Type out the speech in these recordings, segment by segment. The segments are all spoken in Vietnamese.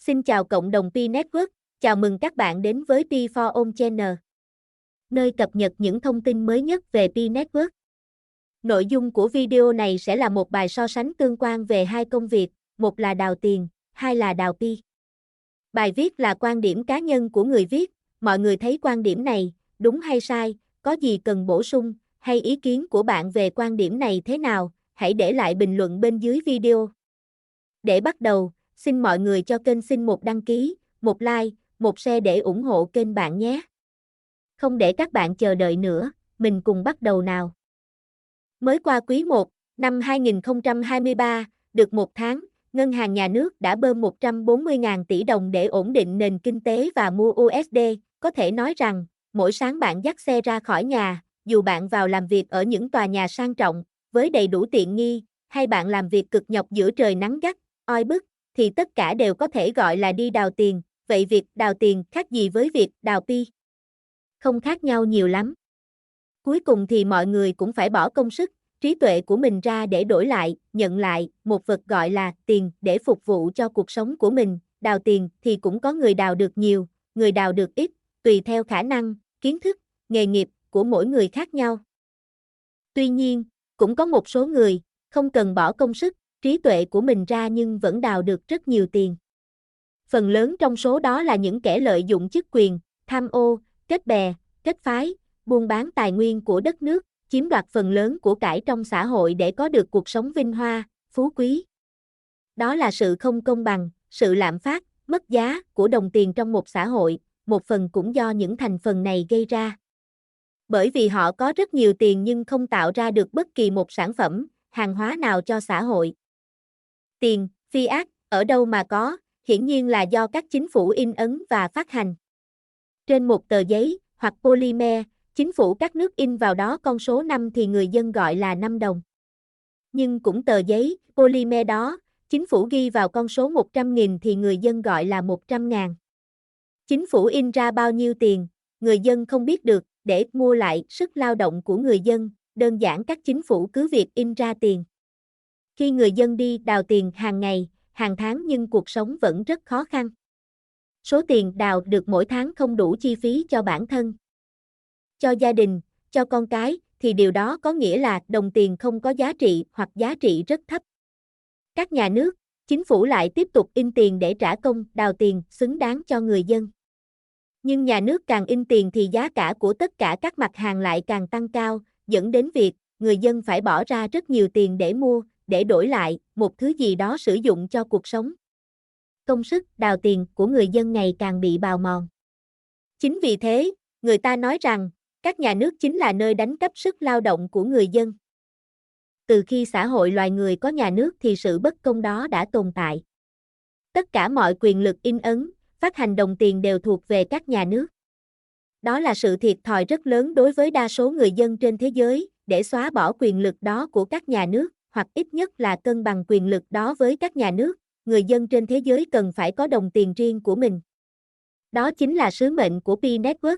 Xin chào cộng đồng Pi Network, chào mừng các bạn đến với Pi for All Channel, nơi cập nhật những thông tin mới nhất về Pi Network. Nội dung của video này sẽ là một bài so sánh tương quan về hai công việc, một là đào tiền, hai là đào Pi. Bài viết là quan điểm cá nhân của người viết, mọi người thấy quan điểm này, đúng hay sai, có gì cần bổ sung, hay ý kiến của bạn về quan điểm này thế nào, hãy để lại bình luận bên dưới video. Để bắt đầu, xin mọi người cho kênh xin một đăng ký, một like, một share để ủng hộ kênh bạn nhé. Không để các bạn chờ đợi nữa, mình cùng bắt đầu nào. Mới qua quý 1, năm 2023, được một tháng, Ngân hàng Nhà nước đã bơm 140.000 tỷ đồng để ổn định nền kinh tế và mua USD. Có thể nói rằng, mỗi sáng bạn dắt xe ra khỏi nhà, dù bạn vào làm việc ở những tòa nhà sang trọng, với đầy đủ tiện nghi, hay bạn làm việc cực nhọc giữa trời nắng gắt, oi bức, thì tất cả đều có thể gọi là đi đào tiền. Vậy việc đào tiền khác gì với việc đào Pi? Không khác nhau nhiều lắm. Cuối cùng thì mọi người cũng phải bỏ công sức, trí tuệ của mình ra để đổi lại, nhận lại một vật gọi là tiền để phục vụ cho cuộc sống của mình. Đào tiền thì cũng có người đào được nhiều, người đào được ít, tùy theo khả năng, kiến thức, nghề nghiệp của mỗi người khác nhau. Tuy nhiên, cũng có một số người không cần bỏ công sức, trí tuệ của mình ra nhưng vẫn đào được rất nhiều tiền. Phần lớn trong số đó là những kẻ lợi dụng chức quyền, tham ô, kết bè, kết phái, buôn bán tài nguyên của đất nước, chiếm đoạt phần lớn của cải trong xã hội để có được cuộc sống vinh hoa, phú quý. Đó là sự không công bằng, sự lạm phát, mất giá của đồng tiền trong một xã hội, một phần cũng do những thành phần này gây ra. Bởi vì họ có rất nhiều tiền nhưng không tạo ra được bất kỳ một sản phẩm, hàng hóa nào cho xã hội. Tiền, fiat, ở đâu mà có, hiển nhiên là do các chính phủ in ấn và phát hành. Trên một tờ giấy, hoặc polymer, chính phủ các nước in vào đó con số 5 thì người dân gọi là 5 đồng. Nhưng cũng tờ giấy, polymer đó, chính phủ ghi vào con số 100.000 thì người dân gọi là 100.000. Chính phủ in ra bao nhiêu tiền, người dân không biết được, để mua lại sức lao động của người dân, đơn giản các chính phủ cứ việc in ra tiền. Khi người dân đi đào tiền hàng ngày, hàng tháng nhưng cuộc sống vẫn rất khó khăn. Số tiền đào được mỗi tháng không đủ chi phí cho bản thân, cho gia đình, cho con cái, thì điều đó có nghĩa là đồng tiền không có giá trị hoặc giá trị rất thấp. Các nhà nước, chính phủ lại tiếp tục in tiền để trả công đào tiền xứng đáng cho người dân. Nhưng nhà nước càng in tiền thì giá cả của tất cả các mặt hàng lại càng tăng cao, dẫn đến việc người dân phải bỏ ra rất nhiều tiền để mua, để đổi lại một thứ gì đó sử dụng cho cuộc sống. Công sức đào tiền của người dân ngày càng bị bào mòn. Chính vì thế, người ta nói rằng, các nhà nước chính là nơi đánh cắp sức lao động của người dân. Từ khi xã hội loài người có nhà nước thì sự bất công đó đã tồn tại. Tất cả mọi quyền lực in ấn, phát hành đồng tiền đều thuộc về các nhà nước. Đó là sự thiệt thòi rất lớn đối với đa số người dân trên thế giới, để xóa bỏ quyền lực đó của các nhà nước, hoặc ít nhất là cân bằng quyền lực đó với các nhà nước, người dân trên thế giới cần phải có đồng tiền riêng của mình. Đó chính là sứ mệnh của Pi Network.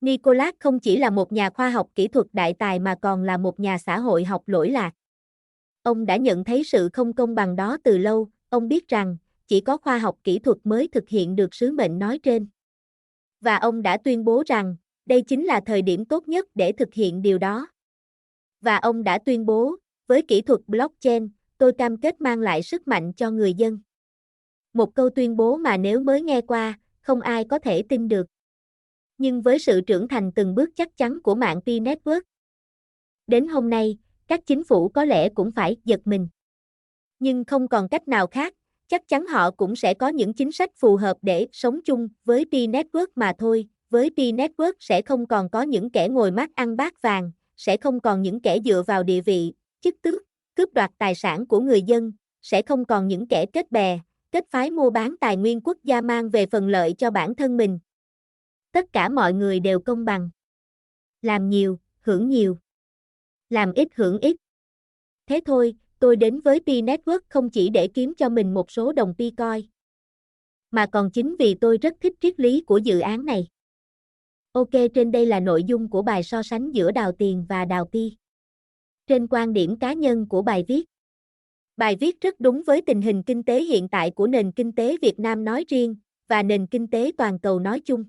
Nicholas không chỉ là một nhà khoa học kỹ thuật đại tài mà còn là một nhà xã hội học lỗi lạc. Ông đã nhận thấy sự không công bằng đó từ lâu, ông biết rằng, chỉ có khoa học kỹ thuật mới thực hiện được sứ mệnh nói trên. Và ông đã tuyên bố rằng, đây chính là thời điểm tốt nhất để thực hiện điều đó. Và ông đã tuyên bố, với kỹ thuật blockchain, tôi cam kết mang lại sức mạnh cho người dân. Một câu tuyên bố mà nếu mới nghe qua, không ai có thể tin được. Nhưng với sự trưởng thành từng bước chắc chắn của mạng Pi Network, đến hôm nay, các chính phủ có lẽ cũng phải giật mình. Nhưng không còn cách nào khác, chắc chắn họ cũng sẽ có những chính sách phù hợp để sống chung với Pi Network mà thôi. Với Pi Network sẽ không còn có những kẻ ngồi mát ăn bát vàng, sẽ không còn những kẻ dựa vào địa vị, chức tước, cướp đoạt tài sản của người dân, sẽ không còn những kẻ kết bè, kết phái mua bán tài nguyên quốc gia mang về phần lợi cho bản thân mình. Tất cả mọi người đều công bằng. Làm nhiều, hưởng nhiều. Làm ít hưởng ít. Thế thôi, tôi đến với Pi Network không chỉ để kiếm cho mình một số đồng Pi coin, mà còn chính vì tôi rất thích triết lý của dự án này. Ok, trên đây là nội dung của bài so sánh giữa đào tiền và đào Pi. Trên quan điểm cá nhân của bài viết. Bài viết rất đúng với tình hình kinh tế hiện tại của nền kinh tế Việt Nam nói riêng, và nền kinh tế toàn cầu nói chung.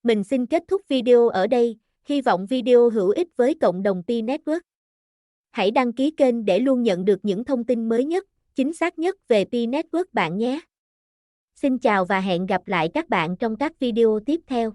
Mình xin kết thúc video ở đây, hy vọng video hữu ích với cộng đồng Pi Network. Hãy đăng ký kênh để luôn nhận được những thông tin mới nhất, chính xác nhất về Pi Network bạn nhé. Xin chào và hẹn gặp lại các bạn trong các video tiếp theo.